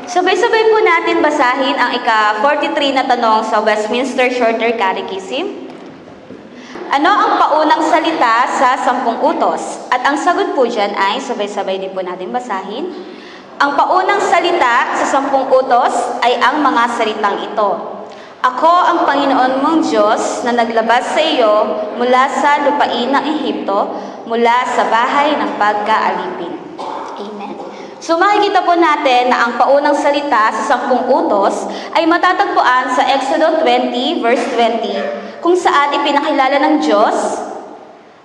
Sabay-sabay po natin basahin ang ika-43 na tanong sa Westminster Shorter Catechism. Ano ang paunang salita sa 10 utos? At ang sagot po dyan ay, sabay-sabay din po natin basahin. Ang paunang salita sa 10 utos ay ang mga salitang ito. Ako ang Panginoon mong Diyos na naglabas sa iyo mula sa lupain ng Ehipto, mula sa bahay ng pagkaalipin. Amen. So makikita po natin na ang paunang salita sa 10 utos ay matatagpuan sa Exodus 20 verse 20, kung saan ipinakilala ng Diyos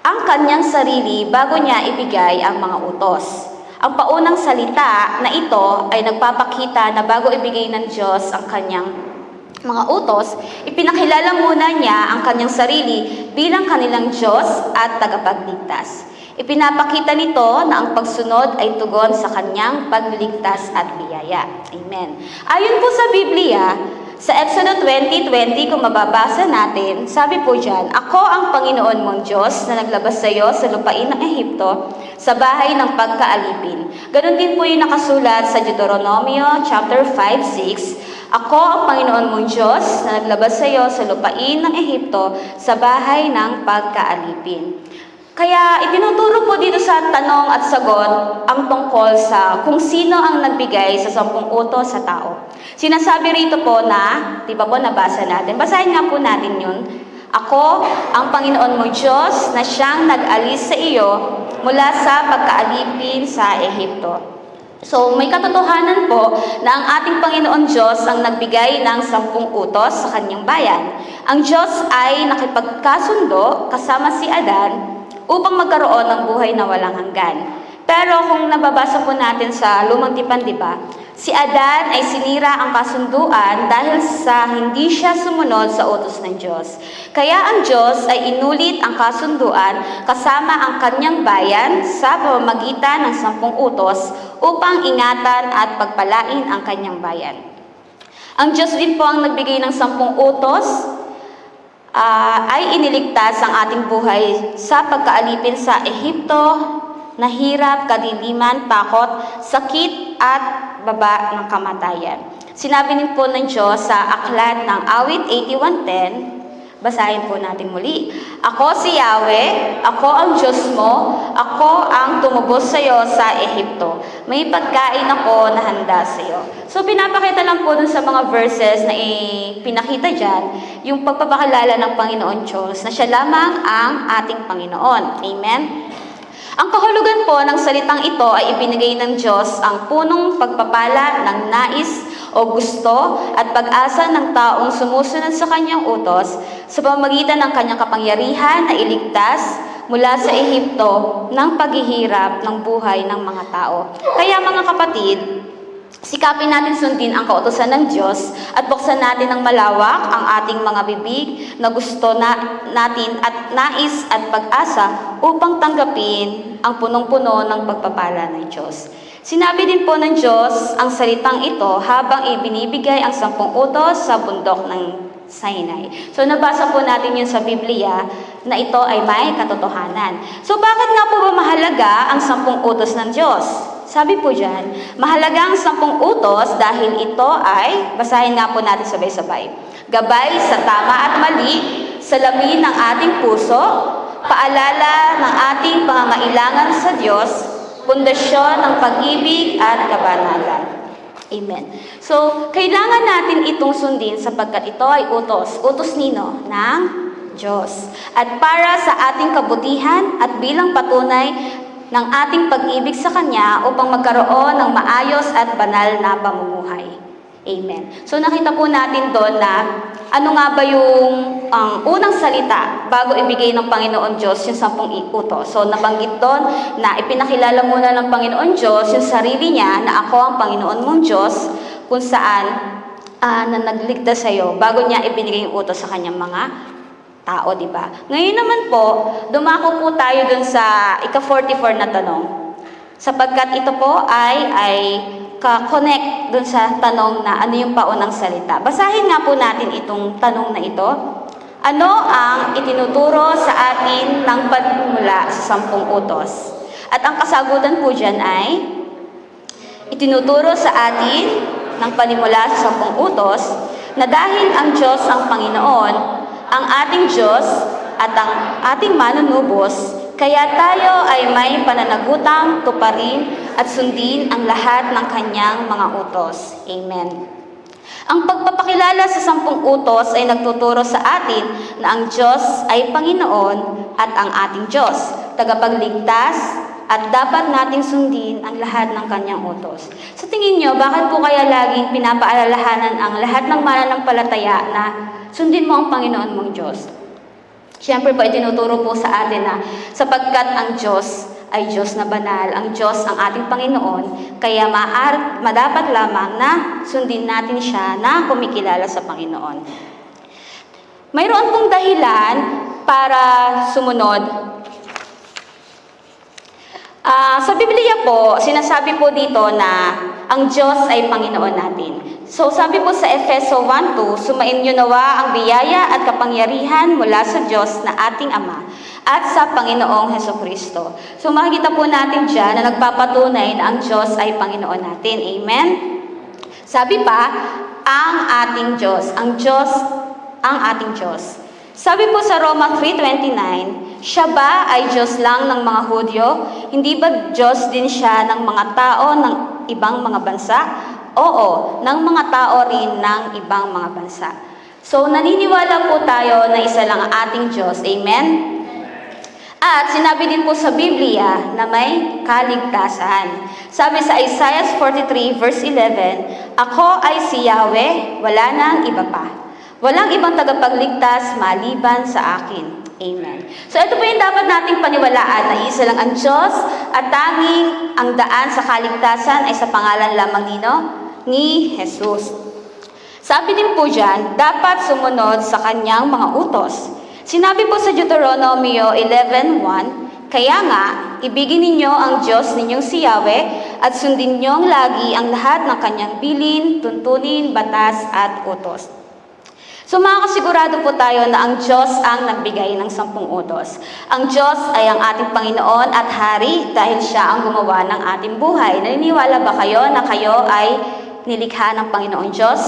ang kanyang sarili bago niya ibigay ang mga utos. Ang paunang salita na ito ay nagpapakita na bago ibigay ng Diyos ang kanyang mga utos, ipinakilala muna niya ang kanyang sarili bilang kanilang Diyos at tagapagligtas. Ipinapakita nito na ang pagsunod ay tugon sa kanyang pagliligtas at biyaya. Amen. Ayon po sa Biblia, sa Exodus 20:20, kung mababasa natin, sabi po dyan, Ako ang Panginoon mong Diyos na naglabas sa iyo sa lupain ng Ehipto, sa bahay ng pagkaalipin. Ganon din po yung nakasulat sa Deuteronomio chapter 5:6, Ako ang Panginoon mong Diyos na naglabas sa iyo sa lupain ng Ehipto, sa bahay ng pagkaalipin. Kaya itinuturo po dito sa tanong at sagot ang tungkol sa kung sino ang nagbigay sa 10 utos sa tao. Sinasabi rito po na, di ba po nabasa natin, basahin nga po natin yun. Ako ang Panginoon mo Diyos na siyang nag-alis sa iyo mula sa pagkaalipin sa Ehipto. So, may katotohanan po na ang ating Panginoon Diyos ang nagbigay ng 10 utos sa kanyang bayan. Ang Diyos ay nakipagkasundo kasama si Adan upang magkaroon ng buhay na walang hanggan. Pero kung nababasa po natin sa Lumang Tipan, di ba? Si Adan ay sinira ang kasunduan dahil sa hindi siya sumunod sa utos ng Diyos. Kaya ang Diyos ay inulit ang kasunduan kasama ang kanyang bayan sa pamamagitan ng 10 utos upang ingatan at pagpalain ang kanyang bayan. Ang Diyos din po ang nagbigay ng 10 utos ay iniligtas ang ating buhay sa pagkaalipin sa Ehipto, na hirap, kadiliman, takot, sakit at baba ng kamatayan. Sinabi din po ng Diyos sa aklat ng Awit 81:10, basahin po natin muli. Ako si Yahweh, ako ang Diyos mo, ako ang tumubos sa iyo sa Ehipto. May pagkain ako na handa sa iyo. So pinapakita lang po dun sa mga verses na pinakita dyan, yung pagpapakilala ng Panginoon Diyos na siya lamang ang ating Panginoon. Amen? Ang kahulugan po ng salitang ito ay ibinigay ng Diyos ang punong pagpapala ng nais o gusto at pag-asa ng taong sumusunod sa kanyang utos sa pamamagitan ng kanyang kapangyarihan na iligtas mula sa Ehipto ng paghihirap ng buhay ng mga tao. Kaya mga kapatid, sikapin natin sundin ang kautusan ng Diyos at buksan natin ng malawak ang ating mga bibig na gusto natin at nais at pag-asa upang tanggapin ang punong-puno ng pagpapala ng Diyos. Sinabi din po ng Diyos ang salitang ito habang ibinibigay ang 10 utos sa bundok ng Sinai. So nabasa po natin yun sa Biblia na ito ay may katotohanan. So bakit nga po ba mahalaga ang 10 utos ng Diyos? Sabi po dyan, mahalaga ang 10 utos dahil ito ay, basahin nga po natin sabay-sabay, gabay sa tama at mali, salamin ng ating puso, paalala ng ating pangangailangan sa Diyos, pundasyon ng pag-ibig at kabanalan. Amen. So, kailangan natin itong sundin sapagkat ito ay utos. Utos nino? Ng Diyos. At para sa ating kabutihan at bilang patunay ng ating pag-ibig sa Kanya upang magkaroon ng maayos at banal na pamumuhay. Amen. So nakita po natin doon na ano nga ba yung unang salita bago ibigay ng Panginoon Diyos yung 10 utos. So nabanggit doon na ipinakilala muna ng Panginoon Diyos yung sarili niya na ako ang Panginoon mong Diyos kung saan na nagligtas sa iyo bago niya ibinigay yung utos sa kanyang mga tao, di ba? Ngayon naman po, dumako po tayo dun sa ika-44 na tanong. Sapagkat ito po ay ka-connect dun sa tanong na ano yung paunang salita. Basahin nga po natin itong tanong na ito. Ano ang itinuturo sa atin ng pagmumula sa 10 utos? At ang kasagutan po dyan ay, itinuturo sa atin ng panimula sa 10 utos na dahil ang Diyos ang Panginoon, ang ating Diyos at ang ating manunubos, kaya tayo ay may pananagutang tuparin at sundin ang lahat ng kanyang mga utos. Amen. Ang pagpapakilala sa 10 utos ay nagtuturo sa atin na ang Diyos ay Panginoon at ang ating Diyos, tagapagligtas, at dapat nating sundin ang lahat ng kanyang utos. Sa tingin nyo, bakit po kaya laging pinapaalalahanan ang lahat ng mananampalataya na sundin mo ang Panginoon mong Diyos? Siyempre po, itinuturo po sa atin na sapagkat ang Diyos ay Diyos na banal, ang Diyos ang ating Panginoon, kaya madapat lamang na sundin natin siya na kumikilala sa Panginoon. Mayroon pong dahilan para sumunod. Sa Biblia po, sinasabi po dito na ang Diyos ay Panginoon natin. So sabi po sa Efeso 1:2, sumainyo nawa ang biyaya at kapangyarihan mula sa Diyos na ating Ama at sa Panginoong Hesukristo. So makikita po natin dyan na nagpapatunay na ang Diyos ay Panginoon natin. Amen? Sabi pa, ang ating Diyos. Ang Diyos, ang ating Diyos. Sabi po sa Roma 3:29, siya ba ay Diyos lang ng mga Hudyo? Hindi ba Diyos din siya ng mga tao ng ibang mga bansa? Oo, ng mga tao rin ng ibang mga bansa. So, naniniwala po tayo na isa lang ang ating Diyos. Amen? At sinabi din po sa Biblia na may kaligtasan. Sabi sa Isaiah 43 verse 11, ako ay si Yahweh, wala nang iba pa. Walang ibang tagapagligtas maliban sa akin. Amen. So ito po yung dapat nating paniwalaan na isa lang ang Diyos at tanging ang daan sa kaligtasan ay sa pangalan lamang ni Jesus. Sabi din po dyan, dapat sumunod sa kanyang mga utos. Sinabi po sa Deuteronomy 11:1, kaya nga, ibigin ninyo ang Diyos ninyong si Yahweh at sundin ninyong lagi ang lahat ng kanyang bilin, tuntunin, batas at utos. So makakasigurado po tayo na ang Diyos ang nagbigay ng 10 utos. Ang Diyos ay ang ating Panginoon at Hari dahil siya ang gumawa ng ating buhay. Naniniwala ba kayo na kayo ay nilikha ng Panginoong Diyos?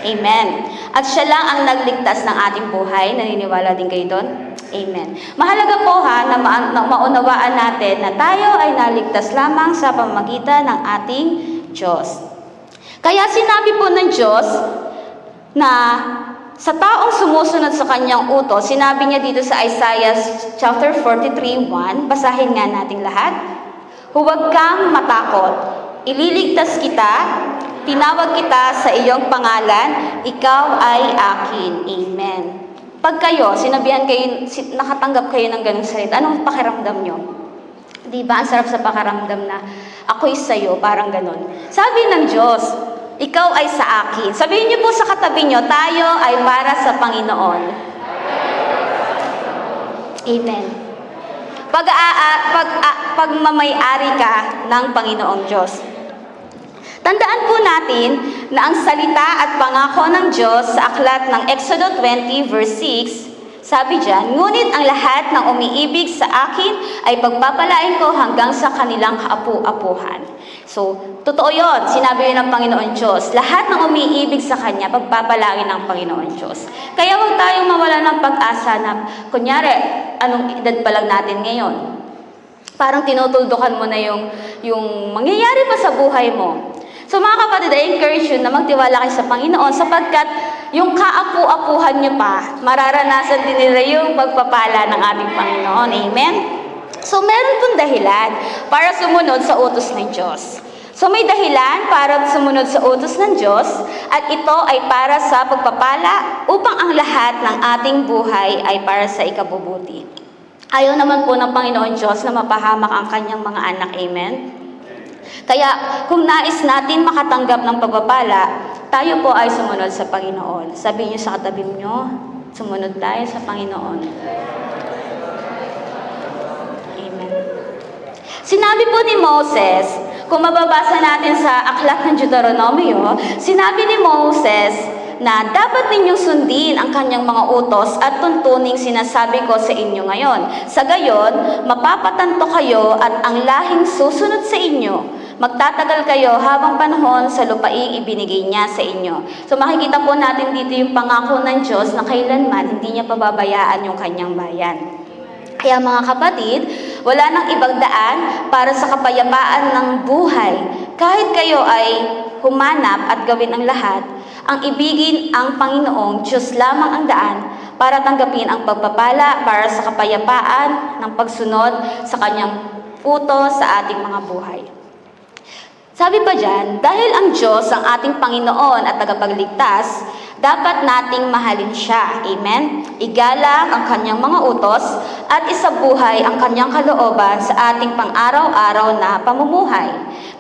Amen. At siya lang ang nagligtas ng ating buhay. Naniniwala din kayo doon? Amen. Mahalaga po na maunawaan natin na tayo ay naligtas lamang sa pamamagitan ng ating Diyos. Kaya sinabi po ng Diyos na sa taong sumusunod sa kanyang utos, sinabi niya dito sa Isaiah chapter 43:1, basahin nga natin lahat. Huwag kang matakot, ililigtas kita, tinawag kita sa iyong pangalan, ikaw ay akin. Amen. Pag kayo, sinabihan kayo, nakatanggap kayo ng ganung salita, anong pakiramdam nyo? Diba, ang sarap sa pakiramdam na ako'y sa'yo, parang ganun. Sabi ng Diyos, ikaw ay sa akin. Sabihin niyo po sa katabi niyo, tayo ay para sa Panginoon. Amen. Pagmamay-ari ka ng Panginoong Diyos. Tandaan po natin na ang salita at pangako ng Diyos sa aklat ng Exodus 20 verse 6, sabi dyan, ngunit ang lahat ng umiibig sa akin ay pagpapalain ko hanggang sa kanilang kaapu-apuhan. So, totoo yun. Sinabi yun ng Panginoon Diyos. Lahat ng umiibig sa Kanya, pagpapalain ng Panginoon Diyos. Kaya huwag tayong mawala ng pag-asa na, kunyari, anong edad pa lang natin ngayon? Parang tinutuldukan mo na yung mangyayari pa sa buhay mo. So mga kapatid, I encourage you na magtiwala kayo sa Panginoon sapagkat yung kaapu-apuhan nyo pa, mararanasan din nila yung pagpapala ng ating Panginoon. Amen? So meron pong dahilan para sumunod sa utos ng Diyos. So may dahilan para sumunod sa utos ng Diyos at ito ay para sa pagpapala upang ang lahat ng ating buhay ay para sa ikabubuti. Ayaw naman po ng Panginoon Diyos na mapahamak ang kanyang mga anak. Amen? Kaya kung nais natin makatanggap ng pagpapala, tayo po ay sumunod sa Panginoon. Sabihin niyo sa katabi niyo, sumunod tayo sa Panginoon. Amen. Sinabi po ni Moses, kung mababasa natin sa aklat ng Deuteronomy, sinabi ni Moses na dapat ninyong sundin ang kanyang mga utos at tuntuning sinasabi ko sa inyo ngayon. Sa gayon, mapapatanto kayo at ang lahing susunod sa inyo, magtatagal kayo habang panahon sa lupaing ibinigay niya sa inyo. So makikita po natin dito yung pangako ng Diyos na kailanman hindi niya pababayaan yung kanyang bayan. Kaya mga kapatid, wala nang ibang daan para sa kapayapaan ng buhay. Kahit kayo ay humanap at gawin ang lahat, ang ibigin ang Panginoong Diyos lamang ang daan para tanggapin ang pagpapala para sa kapayapaan ng pagsunod sa kanyang utos sa ating mga buhay. Sabi pa dyan, dahil ang Diyos ang ating Panginoon at tagapagligtas, dapat nating mahalin siya. Amen? Igalang ang kanyang mga utos at isabuhay ang kanyang kalooban sa ating pang-araw-araw na pamumuhay.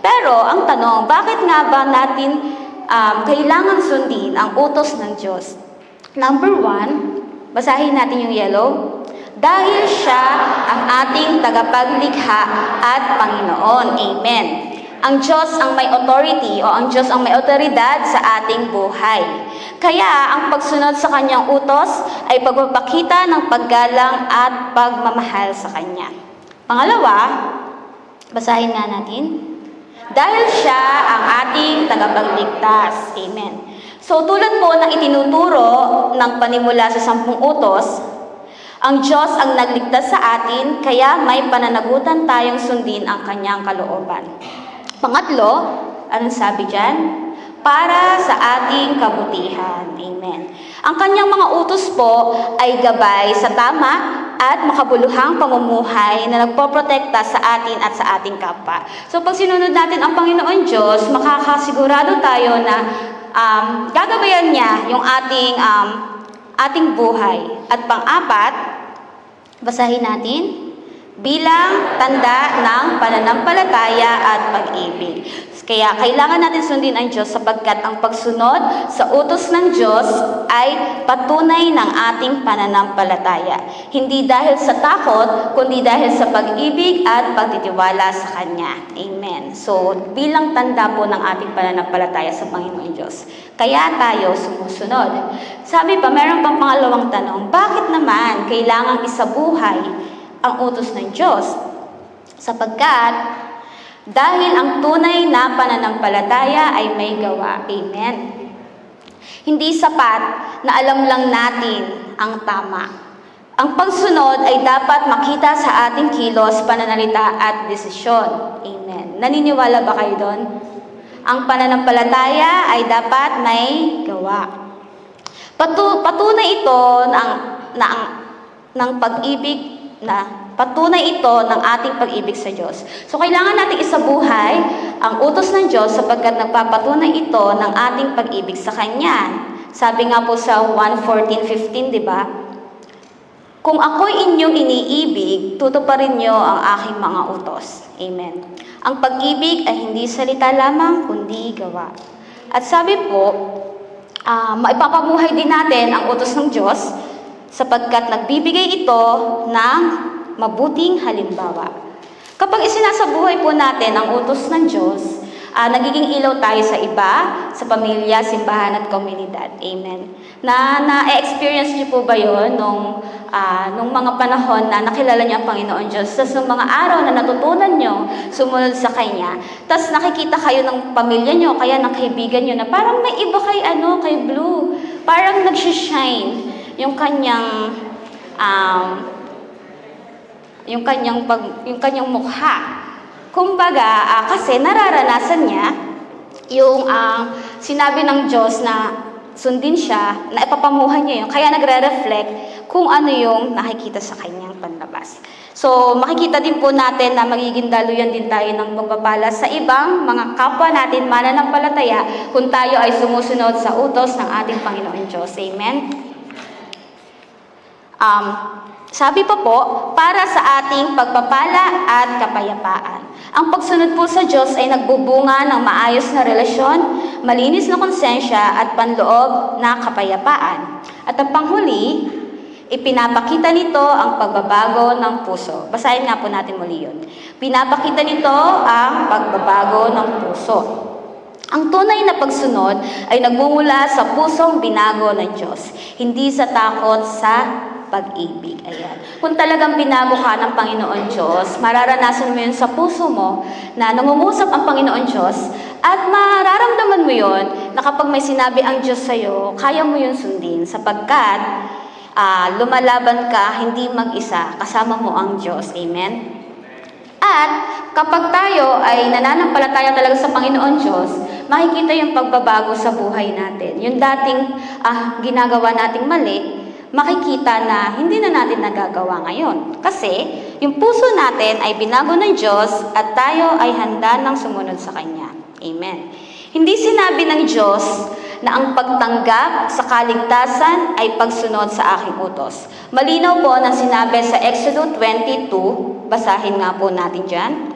Pero ang tanong, bakit nga ba natin kailangan sundin ang utos ng Diyos? Number 1, basahin natin yung yellow. Dahil siya ang ating tagapaglikha at Panginoon. Amen. Ang Diyos ang may authority o ang Diyos ang may otoridad sa ating buhay. Kaya ang pagsunod sa kanyang utos ay pagpapakita ng paggalang at pagmamahal sa kanya. Pangalawa, basahin nga natin. Dahil siya ang ating tagapagligtas. Amen. So tulad po ng itinuturo ng panimula sa 10 utos, ang Diyos ang nagligtas sa atin, kaya may pananagutan tayong sundin ang kanyang kalooban. Pangatlo, anong sabi dyan? Para sa ating kabutihan. Amen. Ang kanyang mga utos po ay gabay sa tama at makabuluhang pamumuhay na nagpoprotekta sa atin at sa ating kapwa. So pag sinunod natin ang Panginoon Diyos, makakasigurado tayo na gagabayan niya yung ating buhay. At pang-apat, basahin natin, bilang tanda ng pananampalataya at pag-ibig. Kaya kailangan natin sundin ang Diyos sapagkat ang pagsunod sa utos ng Diyos ay patunay ng ating pananampalataya. Hindi dahil sa takot, kundi dahil sa pag-ibig at pagtitiwala sa Kanya. Amen. So, bilang tanda po ng ating pananampalataya sa Panginoon Diyos. Kaya tayo sumusunod. Sabi pa, meron pang pangalawang tanong, bakit naman kailangang isabuhay ang utos ng Diyos? Sapagkat dahil ang tunay na pananampalataya ay may gawa. Amen. Hindi sapat na alam lang natin ang tama. Ang pagsunod ay dapat makita sa ating kilos, pananalita at desisyon. Amen. Naniniwala ba kayo doon? Ang pananampalataya ay dapat may gawa. Patunay ito ng pag-ibig patunay ito ng ating pag-ibig sa Diyos. So, kailangan natin isabuhay ang utos ng Diyos sapagkat nagpapatunay ito ng ating pag-ibig sa Kanya. Sabi nga po sa 1:14-15, di ba? Kung ako'y inyong iniibig, tutuparin niyo ang aking mga utos. Amen. Ang pag-ibig ay hindi salita lamang, kundi gawa. At sabi po, maipapabuhay din natin ang utos ng Diyos sapagkat nagbibigay ito ng mabuting halimbawa. Kapag isinasabuhay po natin ang utos ng Diyos, nagiging ilaw tayo sa iba, sa pamilya, simbahan at komunidad. Amen. Na-experience niyo po ba yun nung mga panahon na nakilala niyo ang Panginoon Diyos? Tapos nung mga araw na natutunan niyo sumunod sa Kanya, tapos nakikita kayo ng pamilya niyo, kaya ng kaibigan niyo na parang may iba kay Blue. Parang nagsishine yung kanyang mukha. Kumbaga, kasi nararanasan niya yung sinabi ng Diyos na sundin siya, na ipapamuhan niya yun, kaya nagre-reflect kung ano yung nakikita sa kanyang panlabas. So, makikita din po natin na magiging daluyan din tayo ng pagpapala sa ibang mga kapwa natin mananampalataya kung tayo ay sumusunod sa utos ng ating Panginoon Diyos. Amen? Sabi pa po, para sa ating pagpapala at kapayapaan. Ang pagsunod po sa Diyos ay nagbubunga ng maayos na relasyon, malinis na konsensya at panloob na kapayapaan. At ang panghuli, ipinapakita nito ang pagbabago ng puso. Basahin nga po natin muli yun. Pinapakita nito ang pagbabago ng puso. Ang tunay na pagsunod ay nagmumula sa pusong binago ng Diyos, hindi sa takot sa pag-ibig. Ayan. Kung talagang binago ka ng Panginoon Diyos, mararanasan mo yun sa puso mo na nangungusap ang Panginoon Diyos at mararamdaman mo yun na kapag may sinabi ang Diyos sa'yo, kaya mo yun sundin sapagkat lumalaban ka hindi mag-isa, kasama mo ang Diyos. Amen? At kapag tayo ay nananampalataya talaga sa Panginoon Diyos, makikita yung pagbabago sa buhay natin. Yung dating ginagawa nating mali, makikita na hindi na natin nagagawa ngayon. Kasi yung puso natin ay binago ng Diyos at tayo ay handa ng sumunod sa Kanya. Amen. Hindi sinabi ng Diyos na ang pagtanggap sa kaligtasan ay pagsunod sa aking utos. Malinaw po na sinabi sa Exodus 22, basahin nga po natin dyan.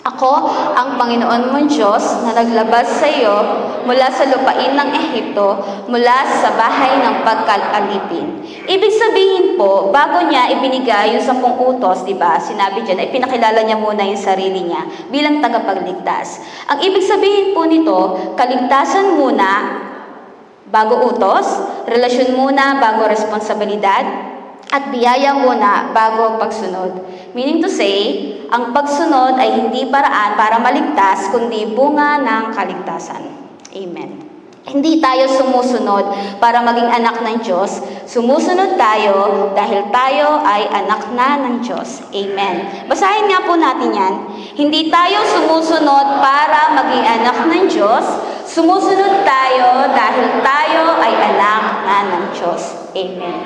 Ako ang Panginoon mong Diyos na naglabas sa iyo mula sa lupain ng Ehipto, mula sa bahay ng pagkalipin. Ibig sabihin po, bago niya ibinigay yung 10 utos, di ba? Sinabi dyan, ay pinakilala niya muna yung sarili niya bilang tagapagligtas. Ang ibig sabihin po nito, kaligtasan muna bago utos, relasyon muna bago responsibilidad, at biyaya muna bago pagsunod. Meaning to say, ang pagsunod ay hindi paraan para maligtas, kundi bunga ng kaligtasan. Amen. Hindi tayo sumusunod para maging anak ng Diyos. Sumusunod tayo dahil tayo ay anak na ng Diyos. Amen. Basahin nga po natin yan. Hindi tayo sumusunod para maging anak ng Diyos. Sumusunod tayo dahil tayo ay anak na ng Diyos. Amen.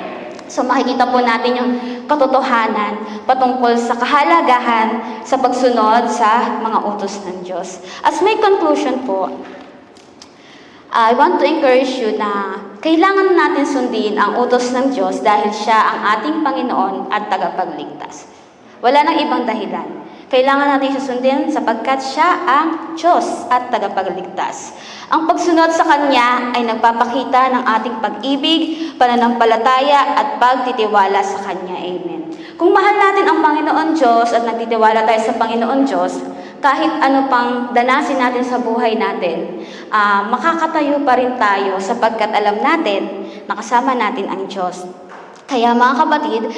So makikita po natin yung katotohanan patungkol sa kahalagahan sa pagsunod sa mga utos ng Diyos. As may conclusion po, I want to encourage you na kailangan natin sundin ang utos ng Diyos dahil siya ang ating Panginoon at tagapagligtas. Wala nang ibang dahilan. Kailangan natin siya sundin sapagkat siya ang Diyos at tagapagligtas. Ang pagsunod sa Kanya ay nagpapakita ng ating pag-ibig, pananampalataya at pagtitiwala sa Kanya. Amen. Kung mahal natin ang Panginoon Diyos at nagtitiwala tayo sa Panginoon Diyos, kahit ano pang danasin natin sa buhay natin, makakatayo pa rin tayo sapagkat alam natin na kasama natin ang Diyos. Kaya mga kapatid,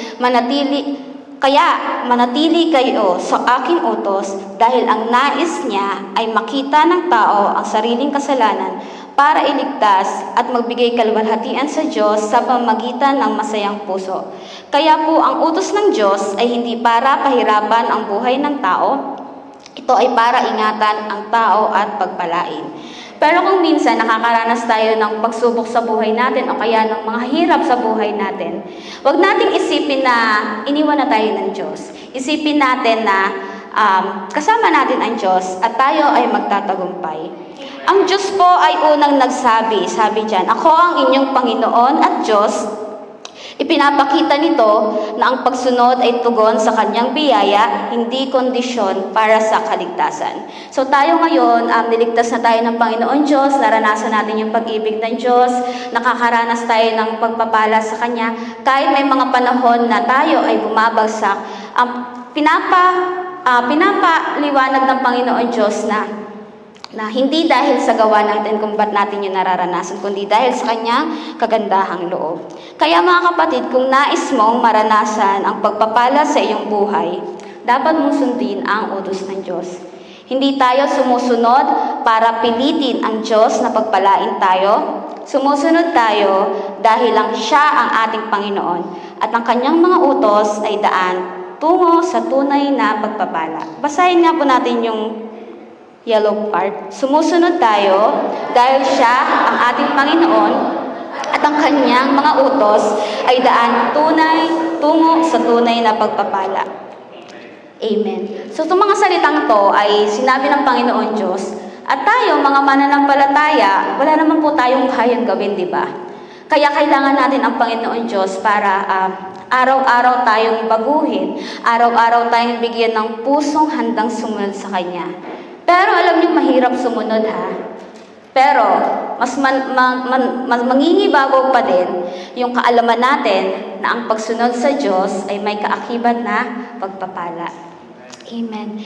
manatili kayo sa aking utos dahil ang nais niya ay makita ng tao ang sariling kasalanan para iligtas at magbigay kaluwalhatian sa Diyos sa pamamagitan ng masayang puso. Kaya po ang utos ng Diyos ay hindi para pahirapan ang buhay ng tao, ito ay para ingatan ang tao at pagpalain. Pero kung minsan nakakaranas tayo ng pagsubok sa buhay natin o kaya ng mga hirap sa buhay natin, huwag nating isipin na iniwan na tayo ng Diyos. Isipin natin na kasama natin ang Diyos at tayo ay magtatagumpay. Ang Diyos po ay unang nagsabi, sabi dyan, ako ang inyong Panginoon at Diyos. Ipinapakita nito na ang pagsunod ay tugon sa kanyang biyaya, hindi kondisyon para sa kaligtasan. So tayo ngayon, niligtas na tayo ng Panginoon Diyos, naranasan natin yung pag-ibig ng Diyos, nakakaranas tayo ng pagpapala sa Kanya, kahit may mga panahon na tayo ay bumabagsak, pinapaliwanag ng Panginoon Diyos na hindi dahil sa gawa natin kung ba't natin yung nararanasan, kundi dahil sa Kanyang kagandahang loob. Kaya mga kapatid, kung nais mong maranasan ang pagpapala sa iyong buhay, dapat mong sundin ang utos ng Diyos. Hindi tayo sumusunod para pilitin ang Diyos na pagpalain tayo. Sumusunod tayo dahil lang Siya ang ating Panginoon at ang Kanyang mga utos ay daan tungo sa tunay na pagpapala. Basahin nga po natin yung yellow part. Sumusunod tayo dahil Siya ang ating Panginoon at ang Kanyang mga utos ay daan tungo sa tunay na pagpapala. Amen. So itong mga salitang to ay sinabi ng Panginoon Diyos at tayo mga mananampalataya, wala naman po tayong kayang gawin, di ba? Kaya kailangan natin ang Panginoon Diyos para araw-araw tayong baguhin, araw-araw tayong bigyan ng pusong handang sumunod sa Kanya. Pero alam niyo, mahirap sumunod ha. Pero mas mangingibabaw pa din yung kaalaman natin na ang pagsunod sa Diyos ay may kaakibat na pagpapala. Amen.